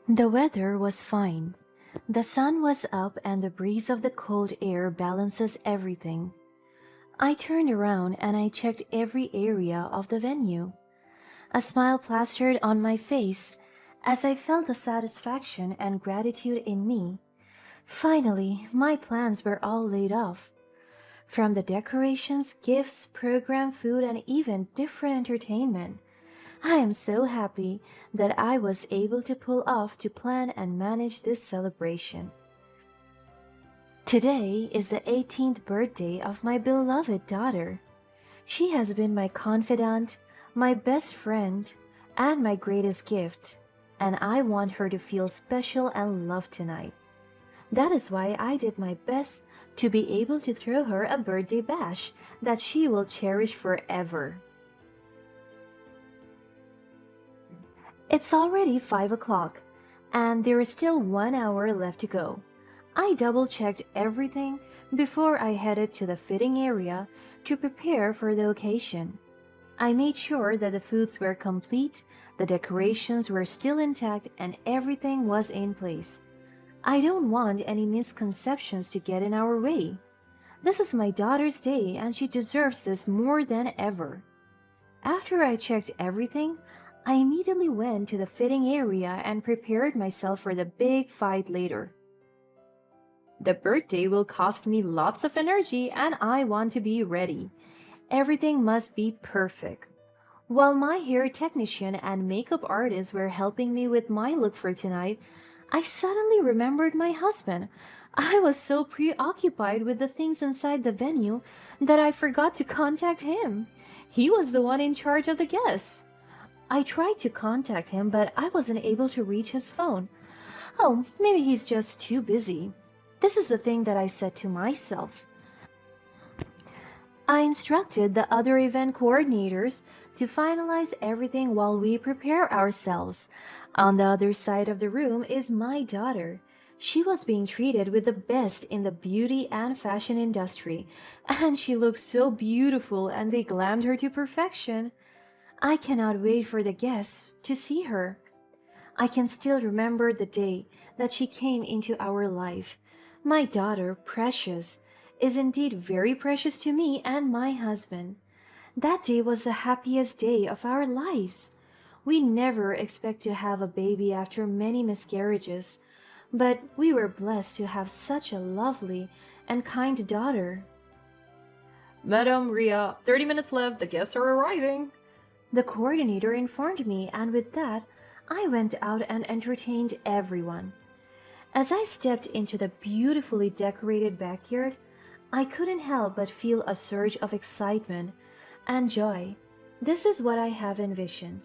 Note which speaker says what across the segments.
Speaker 1: The weather was fine. The sun was up and the breeze of the cold air balances everything. I turned around and I checked every area of the venue. A smile plastered on my face as I felt the satisfaction and gratitude in me. Finally, my plans were all laid off. From the decorations, gifts, program, food, and even different entertainment. I am so happy that I was able to pull off to plan and manage this celebration. Today is the 18th birthday of my beloved daughter. She has been my confidant, my best friend, and my greatest gift, and I want her to feel special and loved tonight. That is why I did my best to be able to throw her a birthday bash that she will cherish forever. It's already 5 o'clock, and there is still 1 hour left to go. I double checked everything before I headed to the fitting area to prepare for the occasion. I made sure that the foods were complete, the decorations were still intact, and everything was in place. I don't want any misconceptions to get in our way. This is my daughter's day and she deserves this more than ever. After I checked everything, I immediately went to the fitting area and prepared myself for the big fight later. The birthday will cost me lots of energy and I want to be ready. Everything must be perfect. While my hair technician and makeup artist were helping me with my look for tonight, I suddenly remembered my husband. I was so preoccupied with the things inside the venue that I forgot to contact him. He was the one in charge of the guests. I tried to contact him, but I wasn't able to reach his phone. Oh, maybe he's just too busy. This is the thing that I said to myself. I instructed the other event coordinators to finalize everything while we prepare ourselves. On the other side of the room is my daughter. She was being treated with the best in the beauty and fashion industry, and she looked so beautiful and they glammed her to perfection. I cannot wait for the guests to see her. I can still remember the day that she came into our life. My daughter, Precious, is indeed very precious to me and my husband. That day was the happiest day of our lives. We never expect to have a baby after many miscarriages, but we were blessed to have such a lovely and kind daughter.
Speaker 2: Madam Ria, 30 minutes left, the guests are arriving.
Speaker 1: The coordinator informed me, and with that, I went out and entertained everyone. As I stepped into the beautifully decorated backyard, I couldn't help but feel a surge of excitement and joy. This is what I have envisioned.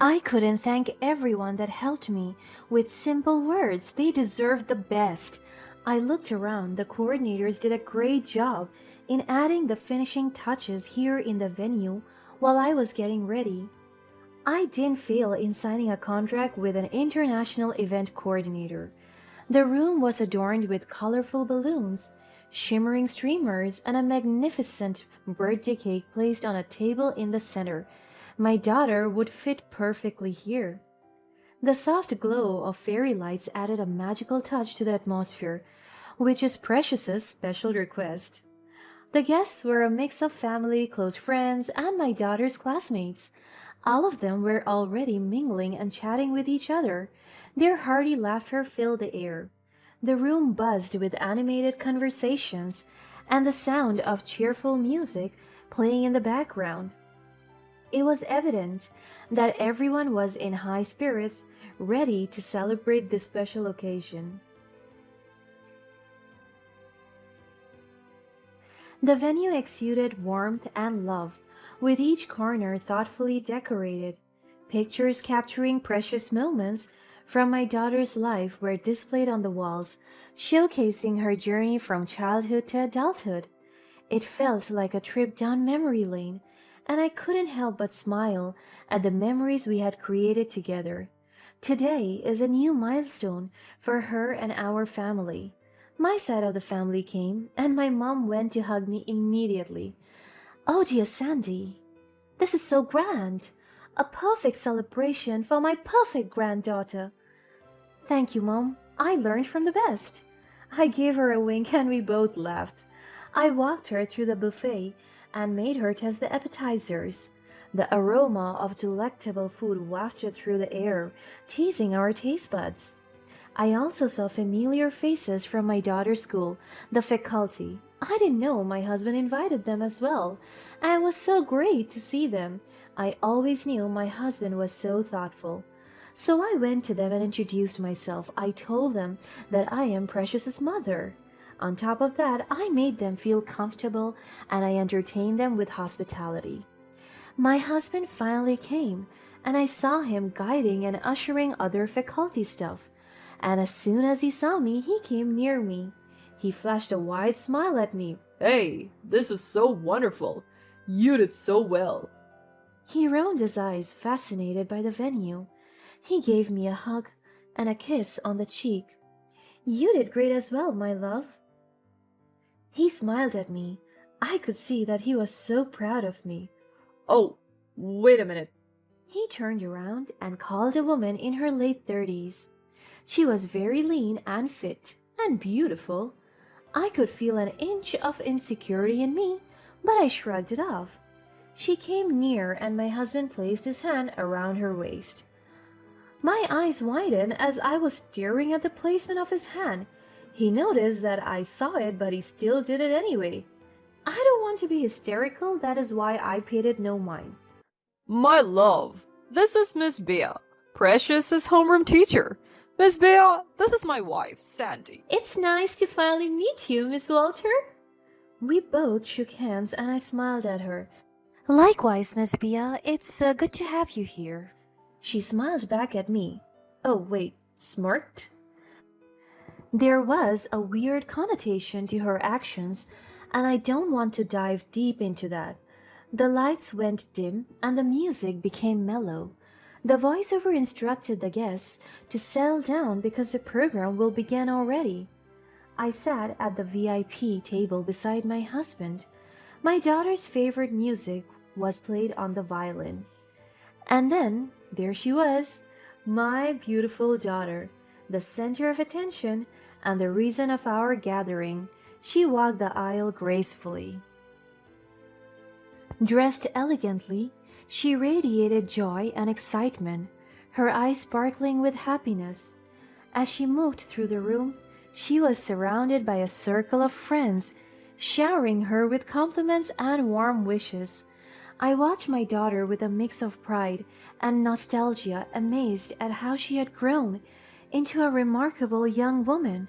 Speaker 1: I couldn't thank everyone that helped me with simple words. They deserve the best. I looked around. The coordinators did a great job in adding the finishing touches here in the venue while I was getting ready. I didn't fail in signing a contract with an international event coordinator. The room was adorned with colorful balloons, shimmering streamers, and a magnificent birthday cake placed on a table in the center. My daughter would fit perfectly here. The soft glow of fairy lights added a magical touch to the atmosphere, which is Precious's special request. The guests were a mix of family, close friends, and my daughter's classmates. All of them were already mingling and chatting with each other. Their hearty laughter filled the air. The room buzzed with animated conversations and the sound of cheerful music playing in the background. It was evident that everyone was in high spirits, ready to celebrate this special occasion. The venue exuded warmth and love, with each corner thoughtfully decorated. Pictures capturing precious moments from my daughter's life were displayed on the walls, showcasing her journey from childhood to adulthood. It felt like a trip down memory lane, and I couldn't help but smile at the memories we had created together. Today is a new milestone for her and our family. My side of the family came, and my mom went to hug me immediately. "Oh, dear Sandy, this is so grand. A perfect celebration for my perfect granddaughter. Thank you, Mom. I learned from the best. I gave her a wink and we both laughed. I walked her through the buffet and made her test the appetizers. The aroma of delectable food wafted through the air, teasing our taste buds. I also saw familiar faces from my daughter's school, the faculty. I didn't know my husband invited them as well, and it was so great to see them. I always knew my husband was so thoughtful. So I went to them and introduced myself. I told them that I am Precious's mother. On top of that, I made them feel comfortable and I entertained them with hospitality. My husband finally came, and I saw him guiding and ushering other faculty staff. And as soon as he saw me, he came near me. He flashed a wide smile at me.
Speaker 2: Hey, this is so wonderful. You did so well.
Speaker 1: He rolled his eyes, fascinated by the venue. He gave me a hug and a kiss on the cheek. You did great as well, my love. He smiled at me. I could see that he was so proud of me.
Speaker 2: Oh, wait a minute.
Speaker 1: He turned around and called a woman in her late 30s. She was very lean and fit and beautiful. I could feel an inch of insecurity in me, but I shrugged it off. She came near and my husband placed his hand around her waist. My eyes widened as I was staring at the placement of his hand. He noticed that I saw it, but he still did it anyway. I don't want to be hysterical, that is why I paid it no mind.
Speaker 2: My love, this is Miss Bea. Precious's homeroom teacher. Miss Bea, this is my wife, Sandy.
Speaker 1: It's nice to finally meet you, Miss Walter. We both shook hands and I smiled at her. Likewise, Miss Bea, it's good to have you here. She smiled back at me. Oh, wait, smirked? There was a weird connotation to her actions, and I don't want to dive deep into that. The lights went dim and the music became mellow. The voiceover instructed the guests to settle down because the program will begin already. I sat at the VIP table beside my husband. My daughter's favorite music was played on the violin. And then, there she was, my beautiful daughter, the center of attention and the reason of our gathering. She walked the aisle gracefully. Dressed elegantly, she radiated joy and excitement, her eyes sparkling with happiness. As she moved through the room, she was surrounded by a circle of friends, showering her with compliments and warm wishes. I watched my daughter with a mix of pride and nostalgia, amazed at how she had grown into a remarkable young woman.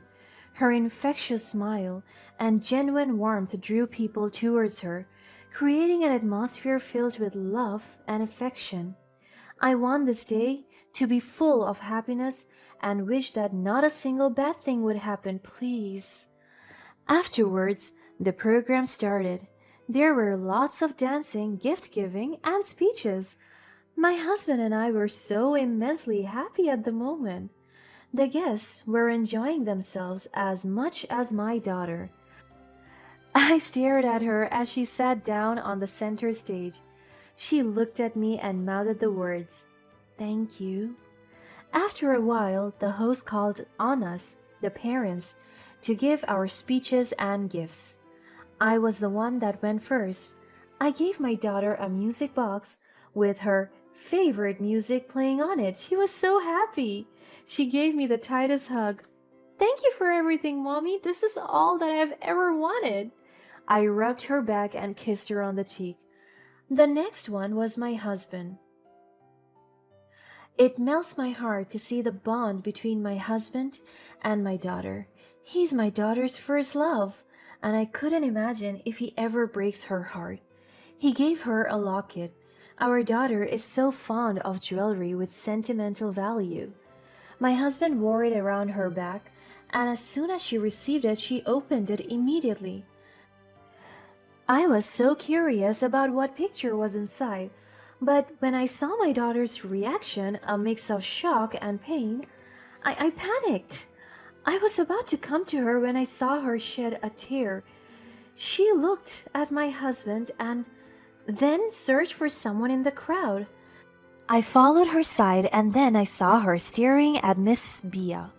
Speaker 1: Her infectious smile and genuine warmth drew people towards her, creating an atmosphere filled with love and affection. I want this day to be full of happiness and wish that not a single bad thing would happen, please. Afterwards, the program started. There were lots of dancing, gift-giving, and speeches. My husband and I were so immensely happy at the moment. The guests were enjoying themselves as much as my daughter. I stared at her as she sat down on the center stage. She looked at me and mouthed the words, "Thank you." After a while, the host called on us, the parents, to give our speeches and gifts. I was the one that went first. I gave my daughter a music box with her favorite music playing on it. She was so happy. She gave me the tightest hug. "Thank you for everything, Mommy. This is all that I've ever wanted." I rubbed her back and kissed her on the cheek. The next one was my husband. It melts my heart to see the bond between my husband and my daughter. He's my daughter's first love, and I couldn't imagine if he ever breaks her heart. He gave her a locket. Our daughter is so fond of jewelry with sentimental value. My husband wore it around her back, and as soon as she received it, she opened it immediately. I was so curious about what picture was inside, but when I saw my daughter's reaction, a mix of shock and pain, I panicked. I was about to come to her when I saw her shed a tear. She looked at my husband and then searched for someone in the crowd. I followed her side and then I saw her staring at Miss Bia.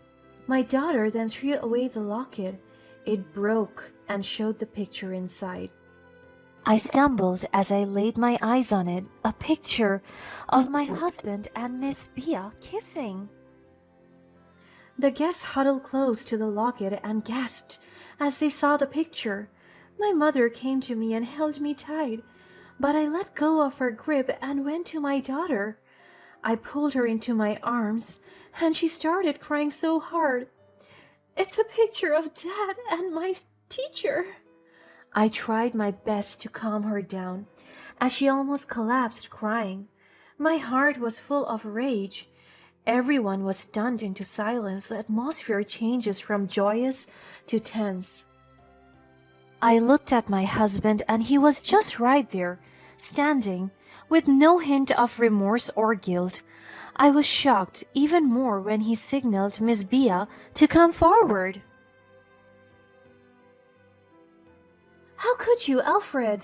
Speaker 1: My daughter then threw away the locket. It broke and showed the picture inside. I stumbled as I laid my eyes on it, a picture of my husband and Miss Bia kissing. The guests huddled close to the locket and gasped as they saw the picture. My mother came to me and held me tight, but I let go of her grip and went to my daughter. I pulled her into my arms, and she started crying so hard. It's a picture of Dad and my teacher. I tried my best to calm her down, as she almost collapsed crying. My heart was full of rage. Everyone was stunned into silence. The atmosphere changes from joyous to tense. I looked at my husband and he was just right there, standing, with no hint of remorse or guilt. I was shocked even more when he signaled Miss Bia to come forward. How could you, Alfred?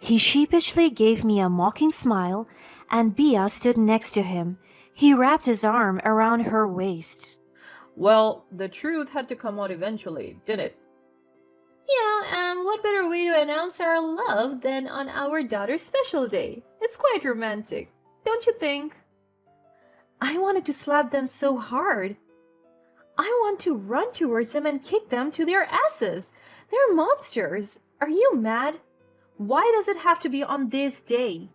Speaker 1: He sheepishly gave me a mocking smile, and Bia stood next to him. He wrapped his arm around her waist.
Speaker 2: Well, the truth had to come out eventually, didn't it? Yeah, and what better way to announce our love than on our daughter's special day? It's quite romantic, don't you think? I wanted to slap them so hard. I want to run towards them and kick them to their asses. They're monsters. Are you mad? Why does it have to be on this day?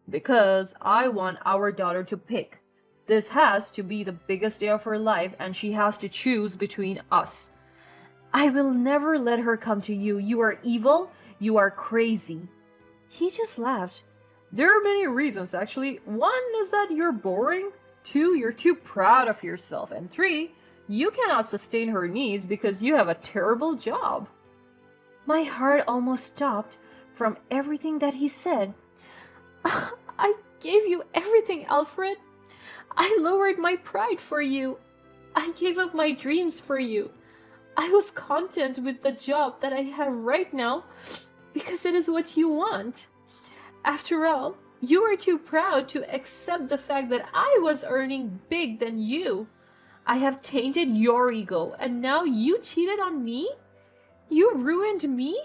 Speaker 2: Because I want our daughter to pick. This has to be the biggest day of her life, and she has to choose between us. I will never let her come to you. You are evil. You are crazy. He just laughed. There are many reasons, actually. One is that you're boring. 2, you're too proud of yourself. And 3, you cannot sustain her needs because you have a terrible job. My heart almost stopped from everything that he said. I gave you everything, Alfred. I lowered my pride for you. I gave up my dreams for you. I was content with the job that I have right now because it is what you want. After all, you were too proud to accept the fact that I was earning big than you. I have tainted your ego, and now you cheated on me? You ruined me?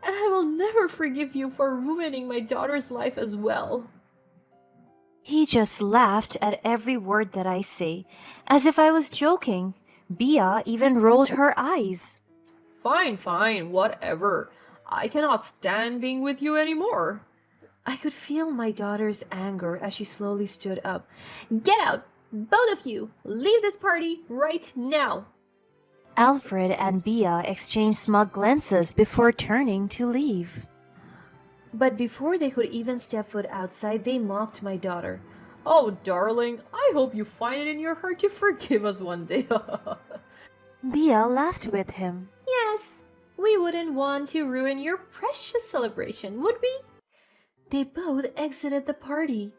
Speaker 2: And I will never forgive you for ruining my daughter's life as well. He just laughed at every word that I say, as if I was joking. Bia even rolled her eyes. Fine, fine, whatever. I cannot stand being with you anymore. I could feel my daughter's anger as she slowly stood up. Get out, both of you! Leave this party right now! Alfred and Bia exchanged smug glances before turning to leave. But before they could even step foot outside, they mocked my daughter. Oh, darling, I hope you find it in your heart to forgive us one day. Bia laughed with him. Yes, we wouldn't want to ruin your precious celebration, would we? They both exited the party,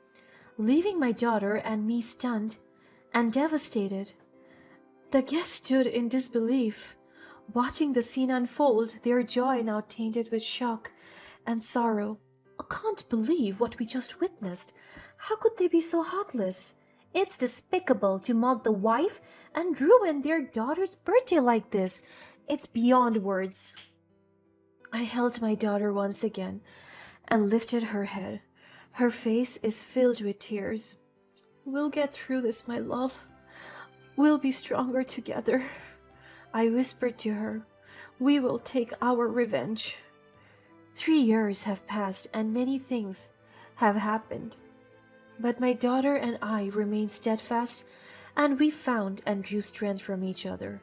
Speaker 2: leaving my daughter and me stunned and devastated. The guests stood in disbelief, watching the scene unfold, their joy now tainted with shock and sorrow. I can't believe what we just witnessed. How could they be so heartless? It's despicable to mock the wife and ruin their daughter's birthday like this. It's beyond words. I held my daughter once again and lifted her head. Her face is filled with tears. We'll get through this, my love. We'll be stronger together. I whispered to her. We will take our revenge. 3 years have passed and many things have happened. But my daughter and I remained steadfast, and we found and drew strength from each other.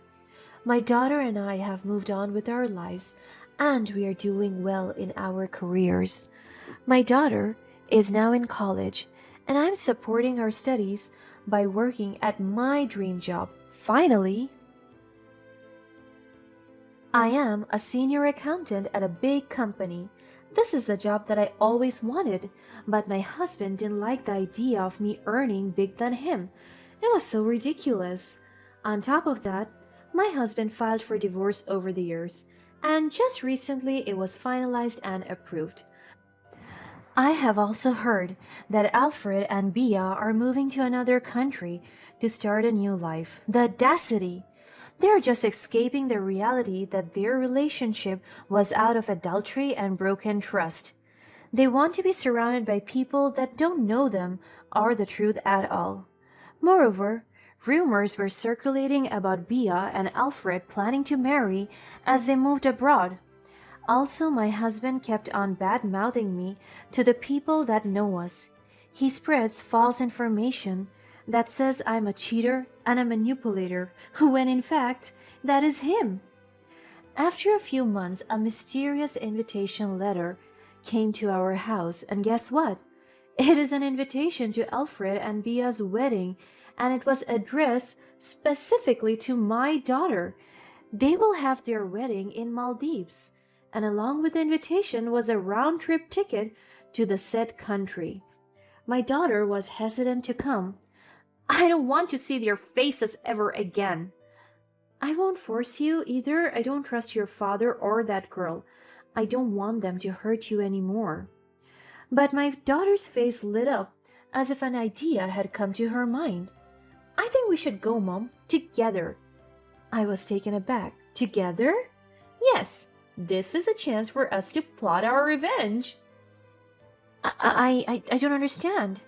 Speaker 2: My daughter and I have moved on with our lives, and we are doing well in our careers. My daughter is now in college, and I'm supporting her studies by working at my dream job. Finally, I am a senior accountant at a big company. This is the job that I always wanted, but my husband didn't like the idea of me earning big than him. It was so ridiculous. On top of that, my husband filed for divorce over the years, and just recently it was finalized and approved.
Speaker 1: I have also heard that Alfred and Bia are moving to another country to start a new life. The audacity! They are just escaping the reality that their relationship was out of adultery and broken trust. They want to be surrounded by people that don't know them or the truth at all. Moreover, rumors were circulating about Bia and Alfred planning to marry as they moved abroad. Also, my husband kept on bad mouthing me to the people that know us. He spreads false information that says I'm a cheater and a manipulator, when in fact, that is him. After a few months, a mysterious invitation letter came to our house, and guess what? It is an invitation to Alfred and Bia's wedding, and it was addressed specifically to my daughter. They will have their wedding in Maldives, and along with the invitation was a round trip ticket to the said country. My daughter was hesitant to come. I don't want to see their faces ever again. I won't force you either. I don't trust your father or that girl. I don't want them to hurt you anymore. But my daughter's face lit up as if an idea had come to her mind. I think we should go, Mom, together. I was taken aback. Together? Yes, this is a chance for us to plot our revenge. I don't understand.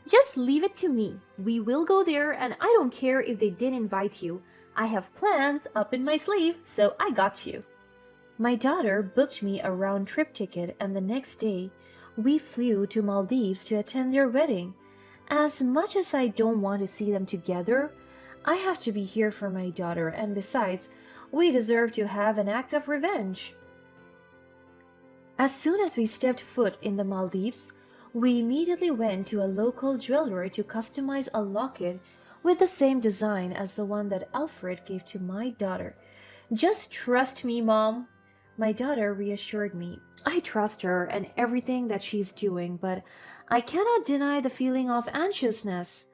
Speaker 1: Just leave it to me. We will go there, and I don't care if they didn't invite you. I have plans up in my sleeve, so I got you. My daughter booked me a round trip ticket, and the next day we flew to Maldives to attend their wedding. As much as I don't want to see them together, I have to be here for my daughter, and besides, we deserve to have an act of revenge. As soon as we stepped foot in the Maldives, we immediately went to a local jeweler to customize a locket with the same design as the one that Alfred gave to my daughter. Just trust me, Mom. My daughter reassured me. I trust her and everything that she's doing, but I cannot deny the feeling of anxiousness.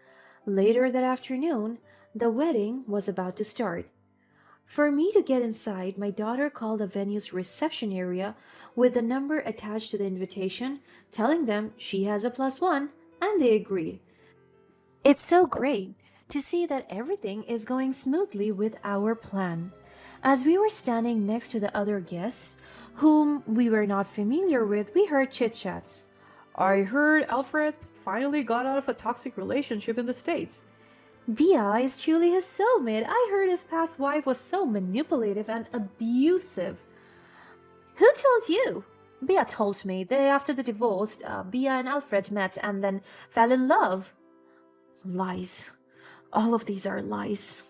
Speaker 1: Later that afternoon, the wedding was about to start. For me to get inside, my daughter called the venue's reception area with the number attached to the invitation, telling them she has a +1, and they agreed. It's so great to see that everything is going smoothly with our plan. As we were standing next to the other guests, whom we were not familiar with, we heard chit-chats.
Speaker 2: I heard Alfred finally got out of a toxic relationship in the States.
Speaker 1: Bia is truly his soulmate. I heard his past wife was so manipulative and abusive. Who told you? Bia told me that after the divorce, Bia and Alfred met and then fell in love. Lies. All of these are lies.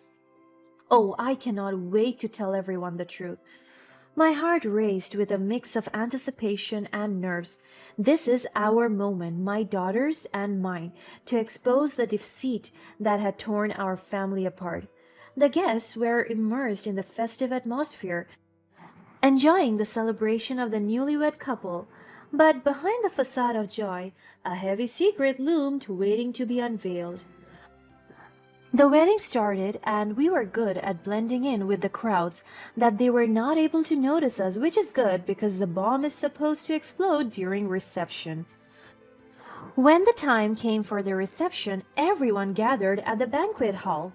Speaker 1: Oh, I cannot wait to tell everyone the truth. My heart raced with a mix of anticipation and nerves. This is our moment, my daughter's and mine, to expose the deceit that had torn our family apart. The guests were immersed in the festive atmosphere, enjoying the celebration of the newlywed couple. But behind the facade of joy, a heavy secret loomed, waiting to be unveiled. The wedding started, and we were good at blending in with the crowds that they were not able to notice us, which is good because the bomb is supposed to explode during reception. When the time came for the reception, everyone gathered at the banquet hall.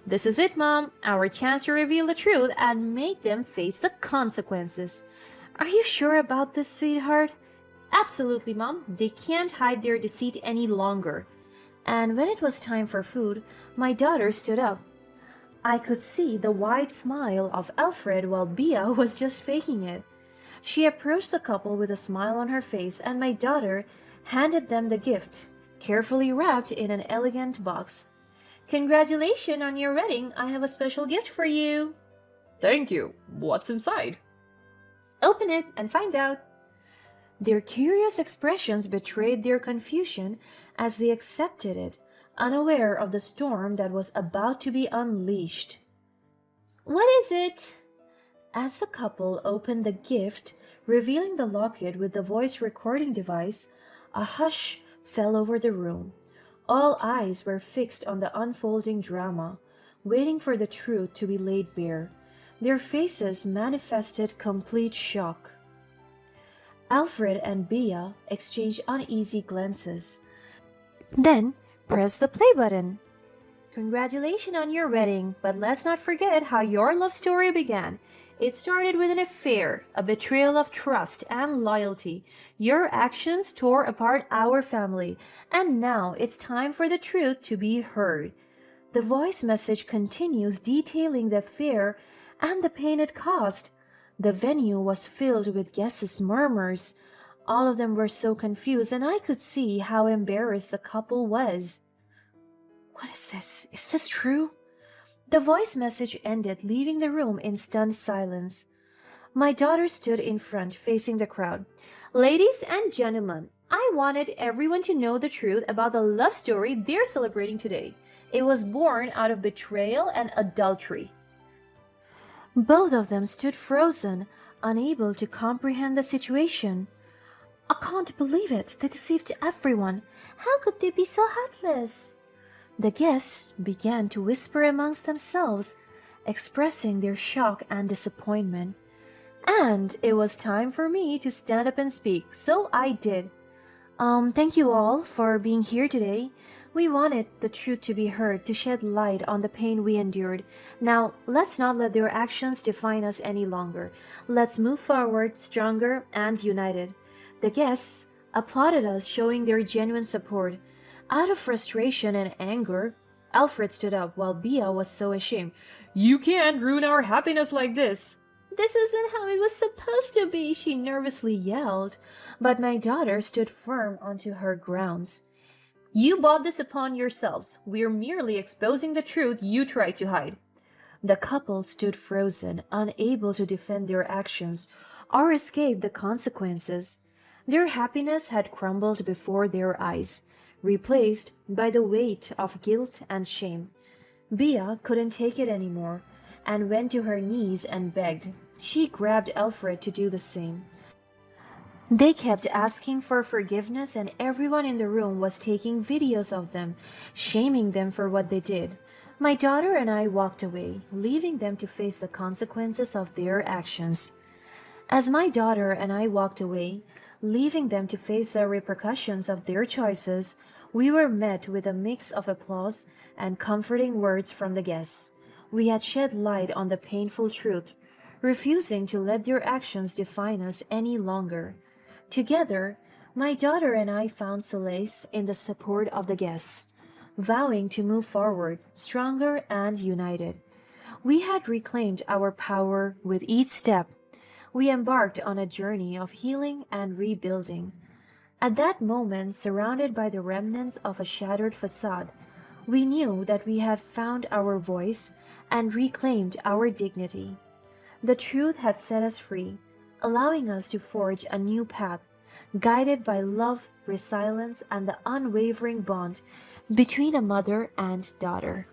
Speaker 1: This is it, Mom, our chance to reveal the truth and make them face the consequences. Are you sure about this, sweetheart? Absolutely, Mom. They can't hide their deceit any longer. And when it was time for food, my daughter stood up. I could see the wide smile of Alfred while Bia was just faking it. She approached the couple with a smile on her face, and my daughter handed them the gift, carefully wrapped in an elegant box. Congratulations on your wedding. I have a special gift for you.
Speaker 2: Thank you. What's inside?
Speaker 1: Open it and find out. Their curious expressions betrayed their confusion as they accepted it, unaware of the storm that was about to be unleashed. What is it? As the couple opened the gift, revealing the locket with the voice recording device, a hush fell over the room. All eyes were fixed on the unfolding drama, waiting for the truth to be laid bare. Their faces manifested complete shock. Alfred and Bea exchanged uneasy glances. Then, press the play button. Congratulations on your wedding, but let's not forget how your love story began. It started with an affair, a betrayal of trust and loyalty. Your actions tore apart our family, and now it's time for the truth to be heard. The voice message continues detailing the affair and the pain it caused. The venue was filled with guests' murmurs. All of them were so confused, and I could see how embarrassed the couple was. What is this? Is this true? The voice message ended, leaving the room in stunned silence. My daughter stood in front, facing the crowd. Ladies and gentlemen, I wanted everyone to know the truth about the love story they're celebrating today. It was born out of betrayal and adultery. Both of them stood frozen, unable to comprehend the situation. I can't believe it. They deceived everyone. How could they be so heartless? The guests began to whisper amongst themselves, expressing their shock and disappointment. And it was time for me to stand up and speak, so I did. Thank you all for being here today. We wanted the truth to be heard, to shed light on the pain we endured. Now, let's not let their actions define us any longer. Let's move forward stronger and united. The guests applauded us, showing their genuine support. Out of frustration and anger, Alfred stood up while Bea was so ashamed.
Speaker 2: You can't ruin our happiness like this.
Speaker 1: This isn't how it was supposed to be, she nervously yelled. But my daughter stood firm onto her grounds.
Speaker 2: You brought this upon yourselves. We're merely exposing the truth you tried to hide.
Speaker 1: The couple stood frozen, unable to defend their actions or escape the consequences. Their happiness had crumbled before their eyes, replaced by the weight of guilt and shame. Bea couldn't take it anymore and went to her knees and begged. She grabbed Alfred to do the same. They kept asking for forgiveness, and everyone in the room was taking videos of them, shaming them for what they did. My daughter and I walked away, leaving them to face the consequences of their actions. As my daughter and I walked away, leaving them to face the repercussions of their choices, we were met with a mix of applause and comforting words from the guests. We had shed light on the painful truth, refusing to let their actions define us any longer. Together, my daughter and I found solace in the support of the guests, vowing to move forward stronger and united. We had reclaimed our power with each step. We embarked on a journey of healing and rebuilding. At that moment, surrounded by the remnants of a shattered facade, we knew that we had found our voice and reclaimed our dignity. The truth had set us free, allowing us to forge a new path, guided by love, resilience, and the unwavering bond between a mother and daughter.